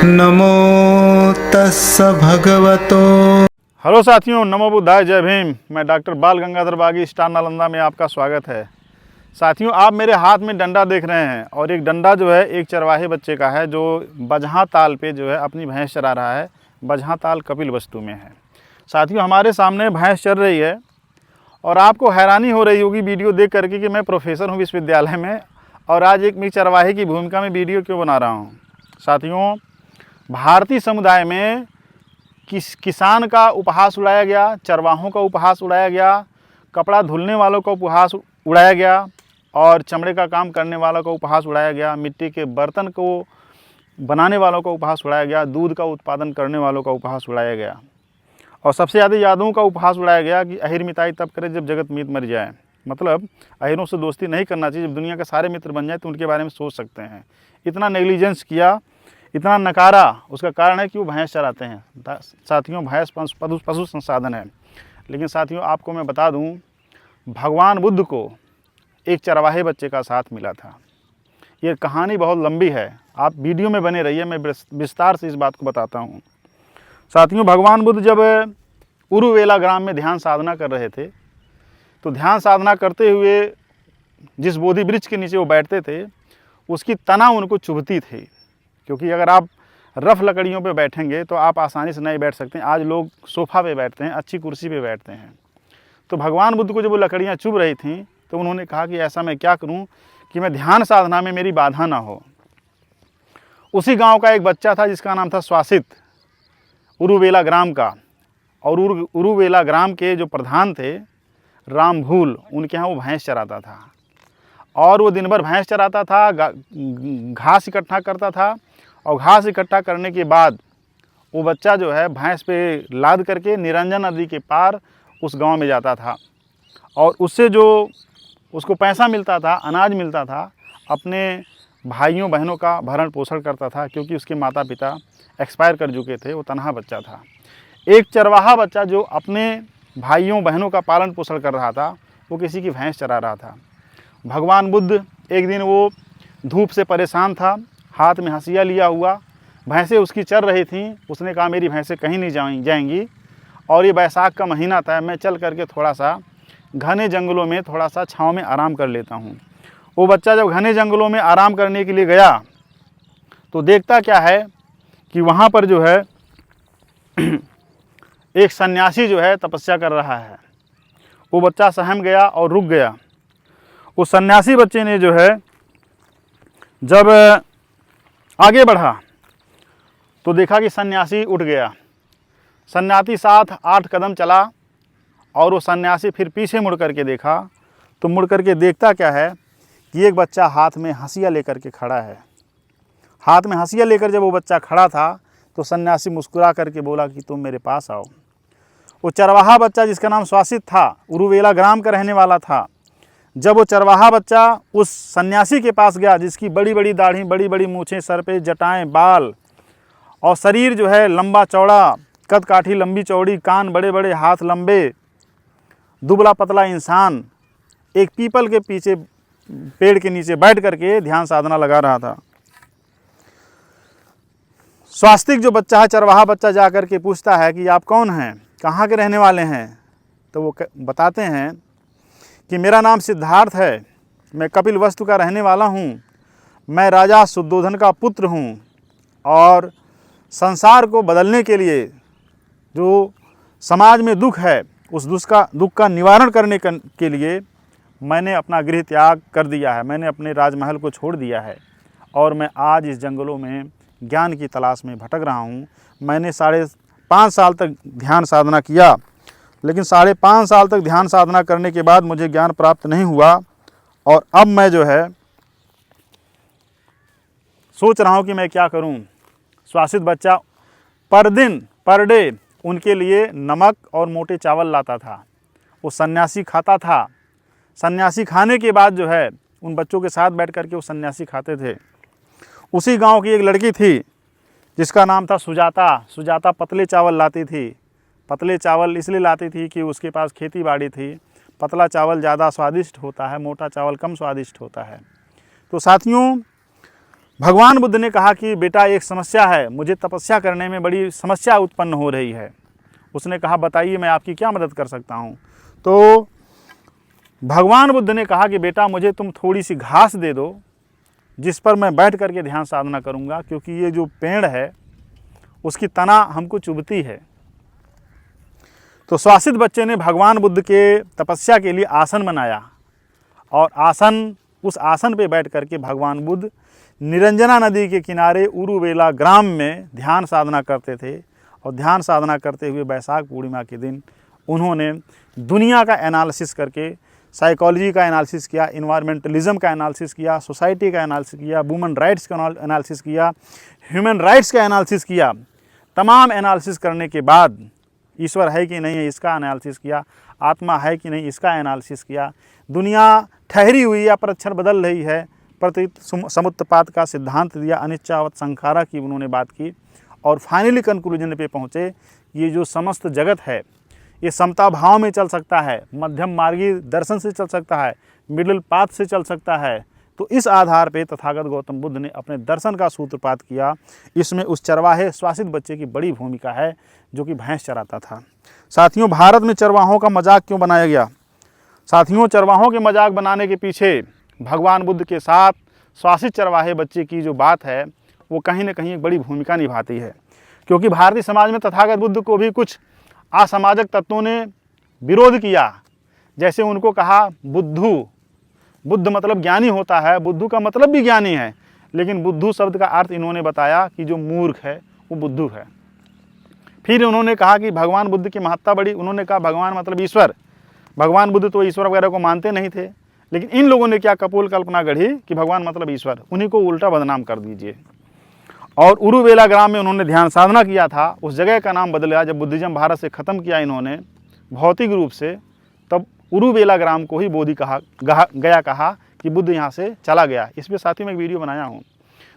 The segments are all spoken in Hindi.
नमो तस्स भगवतो। हेलो साथियों, नमो बुद्धाय, जय भीम। मैं डॉक्टर बाल गंगाधर बागी, स्टार नालंदा में आपका स्वागत है। साथियों, आप मेरे हाथ में डंडा देख रहे हैं और एक डंडा जो है एक चरवाहे बच्चे का है जो बजहाँ ताल पे जो है अपनी भैंस चरा रहा है। बजहाँ ताल कपिलवस्तु में है। साथियों, हमारे सामने भैंस चर रही है और आपको हैरानी हो रही होगी वीडियो देख करके कि मैं प्रोफेसर हूँ विश्वविद्यालय में और आज एक मैं चरवाहे की भूमिका में वीडियो क्यों बना रहा हूँ। साथियों, भारतीय समुदाय में किसान का उपहास उड़ाया गया, चरवाहों का उपहास उड़ाया गया, कपड़ा धुलने वालों का उपहास उड़ाया गया और चमड़े का काम करने वालों का उपहास उड़ाया गया, मिट्टी के बर्तन को बनाने वालों का उपहास उड़ाया गया, दूध का उत्पादन करने वालों का उपहास उड़ाया गया और सबसे ज़्यादा यादवों का उपहास उड़ाया गया कि अहिर मिताई तब करे जब जगत मीत मर जाए। मतलब अहिरों से दोस्ती नहीं करना चाहिए, जब दुनिया के सारे मित्र बन जाए तो उनके बारे में सोच सकते हैं। इतना नेग्लिजेंस किया, इतना नकारा, उसका कारण है कि वो भैंस चराते हैं। साथियों, भैंस पशु संसाधन है। लेकिन साथियों, आपको मैं बता दूं, भगवान बुद्ध को एक चरवाहे बच्चे का साथ मिला था। ये कहानी बहुत लंबी है, आप वीडियो में बने रहिए, मैं विस्तार से इस बात को बताता हूँ। साथियों, भगवान बुद्ध जब उरुवेला ग्राम में ध्यान साधना कर रहे थे तो ध्यान साधना करते हुए जिस बोधि वृक्ष के नीचे वो बैठते थे उसकी तना उनको चुभती थी, क्योंकि अगर आप रफ़ लकड़ियों पे बैठेंगे तो आप आसानी से नहीं बैठ सकते। आज लोग सोफ़ा पे बैठते हैं, अच्छी कुर्सी पे बैठते हैं। तो भगवान बुद्ध को जब वो लकड़ियाँ चुभ रही थीं तो उन्होंने कहा कि ऐसा मैं क्या करूं कि मैं ध्यान साधना में मेरी बाधा ना हो। उसी गांव का एक बच्चा था जिसका नाम था स्वासित, उरुवेला ग्राम का, और उरुवेला ग्राम के जो प्रधान थे रामभूल, उनके यहाँ वो भैंस चराता था और वो दिन भर भैंस चराता था, घास इकट्ठा करता था और घास इकट्ठा करने के बाद वो बच्चा जो है भैंस पे लाद करके निरंजन नदी के पार उस गांव में जाता था और उससे जो उसको पैसा मिलता था, अनाज मिलता था, अपने भाइयों बहनों का भरण पोषण करता था, क्योंकि उसके माता पिता एक्सपायर कर चुके थे। वो तनहा बच्चा था। एक चरवाहा बच्चा जो अपने भाइयों बहनों का पालन पोषण कर रहा था, वो किसी की भैंस चरा रहा था। भगवान बुद्ध एक दिन वो धूप से परेशान था, हाथ में हंसिया लिया हुआ, भैंसें उसकी चर रही थीं। उसने कहा मेरी भैंसें कहीं नहीं जाएंगी और ये बैसाख का महीना था, मैं चल करके थोड़ा सा घने जंगलों में थोड़ा सा छाँव में आराम कर लेता हूँ। वो बच्चा जब घने जंगलों में आराम करने के लिए गया तो देखता क्या है कि वहाँ पर जो है एक सन्यासी जो है तपस्या कर रहा है। वो बच्चा सहम गया और रुक गया। उस सन्यासी बच्चे ने जो है जब आगे बढ़ा तो देखा कि सन्यासी उठ गया। सन्यासी 7-8 कदम चला और वो सन्यासी फिर पीछे मुड़ करके देखा तो मुड़ करके देखता क्या है कि एक बच्चा हाथ में हंसिया लेकर के खड़ा है। हाथ में हंसिया लेकर जब वो बच्चा खड़ा था तो सन्यासी मुस्कुरा करके बोला कि तुम मेरे पास आओ। वो चरवाहा बच्चा जिसका नाम स्वासित था, उरुवेला ग्राम का रहने वाला था, जब वो चरवाहा बच्चा उस सन्यासी के पास गया जिसकी बड़ी बड़ी दाढ़ी, बड़ी बड़ी मूछें, सर पे जटाएं, बाल और शरीर जो है लंबा चौड़ा, कद काठी लंबी चौड़ी, कान बड़े बड़े, हाथ लंबे, दुबला पतला इंसान एक पीपल के पीछे पेड़ के नीचे बैठ करके ध्यान साधना लगा रहा था। स्वास्तिक जो बच्चा है, चरवाहा बच्चा, जा कर के पूछता है कि आप कौन हैं, कहाँ के रहने वाले हैं। तो वो बताते हैं कि मेरा नाम सिद्धार्थ है, मैं कपिलवस्तु का रहने वाला हूँ, मैं राजा शुद्धोधन का पुत्र हूँ और संसार को बदलने के लिए जो समाज में दुख है उस दुख का निवारण करने के लिए मैंने अपना गृह त्याग कर दिया है, मैंने अपने राजमहल को छोड़ दिया है और मैं आज इस जंगलों में ज्ञान की तलाश में भटक रहा हूँ। मैंने 5.5 साल तक ध्यान साधना किया, लेकिन 5.5 साल तक ध्यान साधना करने के बाद मुझे ज्ञान प्राप्त नहीं हुआ और अब मैं जो है सोच रहा हूँ कि मैं क्या करूँ। स्वासित बच्चा पर डे उनके लिए नमक और मोटे चावल लाता था। वो सन्यासी खाता था। सन्यासी खाने के बाद जो है उन बच्चों के साथ बैठ करके वो सन्यासी खाते थे। उसी गांव की एक लड़की थी जिसका नाम था सुजाता। सुजाता पतले चावल लाती थी। पतले चावल इसलिए लाती थी कि उसके पास खेती बाड़ी थी। पतला चावल ज़्यादा स्वादिष्ट होता है, मोटा चावल कम स्वादिष्ट होता है। तो साथियों, भगवान बुद्ध ने कहा कि बेटा एक समस्या है, मुझे तपस्या करने में बड़ी समस्या उत्पन्न हो रही है। उसने कहा बताइए मैं आपकी क्या मदद कर सकता हूँ। तो भगवान बुद्ध ने कहा कि बेटा मुझे तुम थोड़ी सी घास दे दो जिस पर मैं बैठ करके ध्यान साधना करूँगा, क्योंकि ये जो पेड़ है उसकी तना हमको चुभती है। तो स्वासित बच्चे ने भगवान बुद्ध के तपस्या के लिए आसन बनाया और उस आसन पे बैठ करके भगवान बुद्ध निरंजना नदी के किनारे उरुवेला ग्राम में ध्यान साधना करते थे। और ध्यान साधना करते हुए वैशाख पूर्णिमा के दिन उन्होंने दुनिया का एनालिसिस करके साइकोलॉजी का एनालिसिस किया, इन्वायरमेंटलिज्म का एनालिसिस किया, सोसाइटी का एनालिसिस किया, वुमेन राइट्स का एनालिसिस किया, ह्यूमन राइट्स का एनालिसिस किया। तमाम एनालिसिस करने के बाद ईश्वर है कि नहीं है इसका एनालिसिस किया, आत्मा है कि नहीं इसका एनालिसिस किया, दुनिया ठहरी हुई या प्रक्षण बदल रही है, प्रतीत समुत्पात का सिद्धांत दिया, अनिच्चावत संखारा की उन्होंने बात की और फाइनली कंक्लूजन पे पहुँचे ये जो समस्त जगत है ये समता भाव में चल सकता है, मध्यम मार्गी दर्शन से चल सकता है, मिडिल पाथ से चल सकता है। तो इस आधार पे तथागत गौतम बुद्ध ने अपने दर्शन का सूत्रपात किया। इसमें उस चरवाहे स्वासित बच्चे की बड़ी भूमिका है जो कि भैंस चराता था। साथियों, भारत में चरवाहों का मजाक क्यों बनाया गया? साथियों, चरवाहों के मजाक बनाने के पीछे भगवान बुद्ध के साथ स्वासित चरवाहे बच्चे की जो बात है वो कहीं ना कहीं एक बड़ी भूमिका निभाती है, क्योंकि भारतीय समाज में तथागत बुद्ध को भी कुछ असामाजिक तत्वों ने विरोध किया। जैसे उनको कहा बुद्ध मतलब ज्ञानी होता है, बुद्धू का मतलब भी ज्ञानी है, लेकिन बुद्धू शब्द का अर्थ इन्होंने बताया कि जो मूर्ख है वो बुद्धू है। फिर उन्होंने कहा कि भगवान बुद्ध की महत्ता बड़ी, उन्होंने कहा भगवान मतलब ईश्वर। भगवान बुद्ध तो ईश्वर वगैरह को मानते नहीं थे, लेकिन इन लोगों ने क्या कपोल कल्पना गढ़ी कि भगवान मतलब ईश्वर, उन्हीं को उल्टा बदनाम कर दीजिए। और उरुवेला ग्राम में उन्होंने ध्यान साधना किया था, उस जगह का नाम बदला जब बुद्धिज्म भारत से ख़त्म किया इन्होंने भौतिक रूप से, तब उरुवेला ग्राम को ही बोधि कहा कि बुद्ध यहाँ से चला गया। इस पर साथ ही मैं एक वीडियो बनाया हूँ।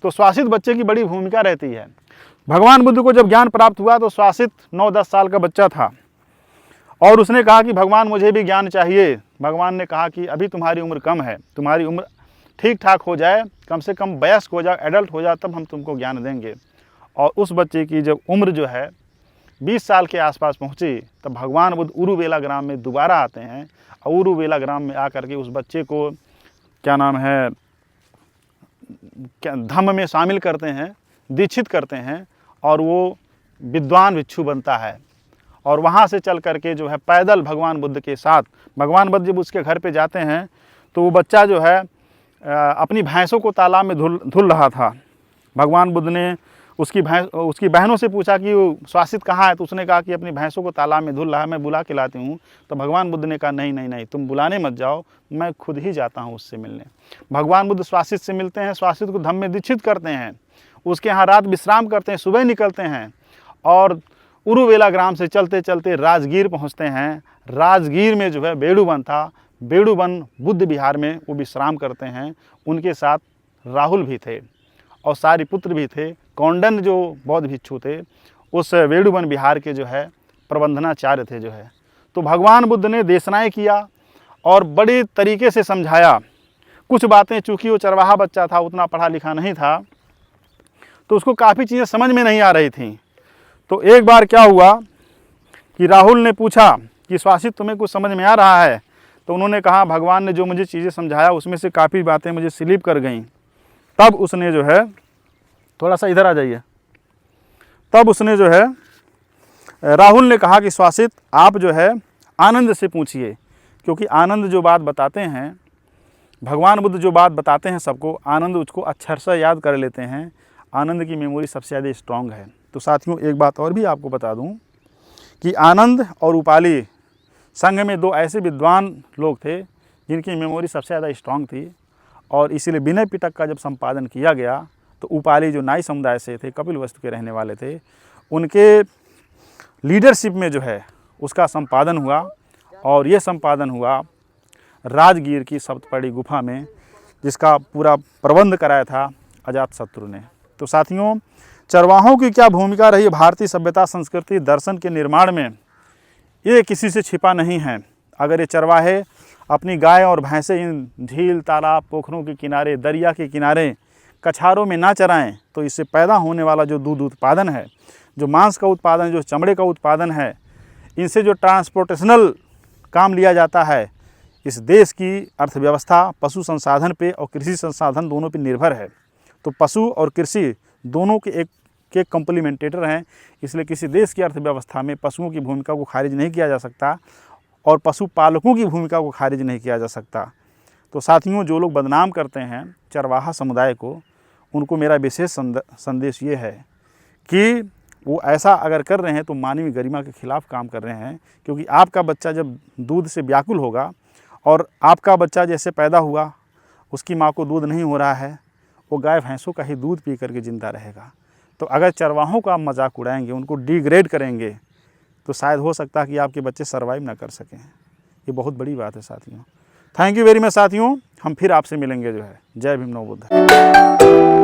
तो स्वासित बच्चे की बड़ी भूमिका रहती है। भगवान बुद्ध को जब ज्ञान प्राप्त हुआ तो स्वासित 9-10 साल का बच्चा था और उसने कहा कि भगवान मुझे भी ज्ञान चाहिए। भगवान ने कहा कि अभी तुम्हारी उम्र कम है, तुम्हारी उम्र ठीक ठाक हो जाए, कम से कम वयस्क हो जाए, एडल्ट हो जाए, तब हम तुमको ज्ञान देंगे। और उस बच्चे की जब उम्र जो है 20 साल के आसपास पहुंची तब भगवान बुद्ध उरुवेला ग्राम में दोबारा आते हैं और उरुवेला ग्राम में आकर के उस बच्चे को धम्म में शामिल करते हैं, दीक्षित करते हैं और वो विद्वान भिक्षु बनता है। और वहाँ से चल करके जो है पैदल भगवान बुद्ध के साथ, भगवान बुद्ध जब उसके घर पे जाते हैं तो वो बच्चा जो है अपनी भैंसों को तालाब में धुल रहा था। भगवान बुद्ध ने उसकी बहनों से पूछा कि वो स्वासित कहाँ है, तो उसने कहा कि अपनी भैंसों को तालाब में धुल रहा है, मैं बुला के लाती हूँ। तो भगवान बुद्ध ने कहा नहीं, तुम बुलाने मत जाओ, मैं खुद ही जाता हूँ उससे मिलने। भगवान बुद्ध स्वासित से मिलते हैं, स्वासित को धम्म में दीक्षित करते हैं, उसके यहाँ रात विश्राम करते हैं, सुबह निकलते हैं और उरुवेला ग्राम से चलते चलते राजगीर पहुँचते हैं। राजगीर में जो है बेड़ूवन था, बेड़ूवन बुद्ध विहार में वो विश्राम करते हैं। उनके साथ राहुल भी थे और सारिपुत्र भी थे, कौंडन जो बौद्ध भिक्षु थे उस वेड़ुवन विहार के जो है प्रबंधनाचार्य थे जो है। तो भगवान बुद्ध ने देशनाएँ किया और बड़े तरीके से समझाया। कुछ बातें चूँकि वो चरवाहा बच्चा था, उतना पढ़ा लिखा नहीं था, तो उसको काफ़ी चीज़ें समझ में नहीं आ रही थी। तो एक बार क्या हुआ कि राहुल ने पूछा कि स्वासित तुम्हें कुछ समझ में आ रहा है? तो उन्होंने कहा भगवान ने जो मुझे चीज़ें समझाया उसमें से काफ़ी बातें मुझे स्लिप कर गईं। तब उसने जो है, थोड़ा सा इधर आ जाइए, तब उसने जो है राहुल ने कहा कि स्वासित आप जो है आनंद से पूछिए, क्योंकि आनंद जो बात बताते हैं, भगवान बुद्ध जो बात बताते हैं सबको, आनंद उसको अक्षर से याद कर लेते हैं। आनंद की मेमोरी सबसे ज़्यादा स्ट्रॉन्ग है। तो साथियों एक बात और भी आपको बता दूं कि आनंद और उपाली संघ में दो ऐसे विद्वान लोग थे जिनकी मेमोरी सबसे ज़्यादा स्ट्रॉन्ग थी। और इसीलिए विनय पिटक का जब संपादन किया गया तो उपाली जो नाई समुदाय से थे, कपिलवस्तु के रहने वाले थे, उनके लीडरशिप में जो है उसका संपादन हुआ। और ये संपादन हुआ राजगीर की सप्तपदी गुफा में, जिसका पूरा प्रबंध कराया था अजातशत्रु ने। तो साथियों, चरवाहों की क्या भूमिका रही भारतीय सभ्यता, संस्कृति, दर्शन के निर्माण में, ये किसी से छिपा नहीं है। अगर ये चरवाहे अपनी गाय और भैंसें इन झील, तालाब, पोखरों के किनारे, दरिया के किनारे कछारों में ना चराएं तो इससे पैदा होने वाला जो दूध उत्पादन है, जो मांस का उत्पादन, जो चमड़े का उत्पादन है, इनसे जो ट्रांसपोर्टेशनल काम लिया जाता है, इस देश की अर्थव्यवस्था पशु संसाधन पे और कृषि संसाधन दोनों पे निर्भर है। तो पशु और कृषि दोनों के एक कॉम्प्लीमेंटेटर हैं, इसलिए किसी देश की अर्थव्यवस्था में पशुओं की भूमिका को खारिज नहीं किया जा सकता और पशुपालकों की भूमिका को खारिज नहीं किया जा सकता। तो साथियों, जो लोग बदनाम करते हैं चरवाहा समुदाय को, उनको मेरा विशेष संदेश ये है कि वो ऐसा अगर कर रहे हैं तो मानवीय गरिमा के खिलाफ काम कर रहे हैं, क्योंकि आपका बच्चा जब दूध से व्याकुल होगा और आपका बच्चा जैसे पैदा हुआ, उसकी माँ को दूध नहीं हो रहा है, वो गाय भैंसों का ही दूध पी करके ज़िंदा रहेगा। तो अगर चरवाहों का आप मजाक उड़ाएंगे, उनको डिग्रेड करेंगे, तो शायद हो सकता है कि आपके बच्चे सर्वाइव ना कर सकें। ये बहुत बड़ी बात है साथियों। थैंक यू वेरी मच साथियों, हम फिर आपसे मिलेंगे जो है। जय भीम, नमो बुद्धाय।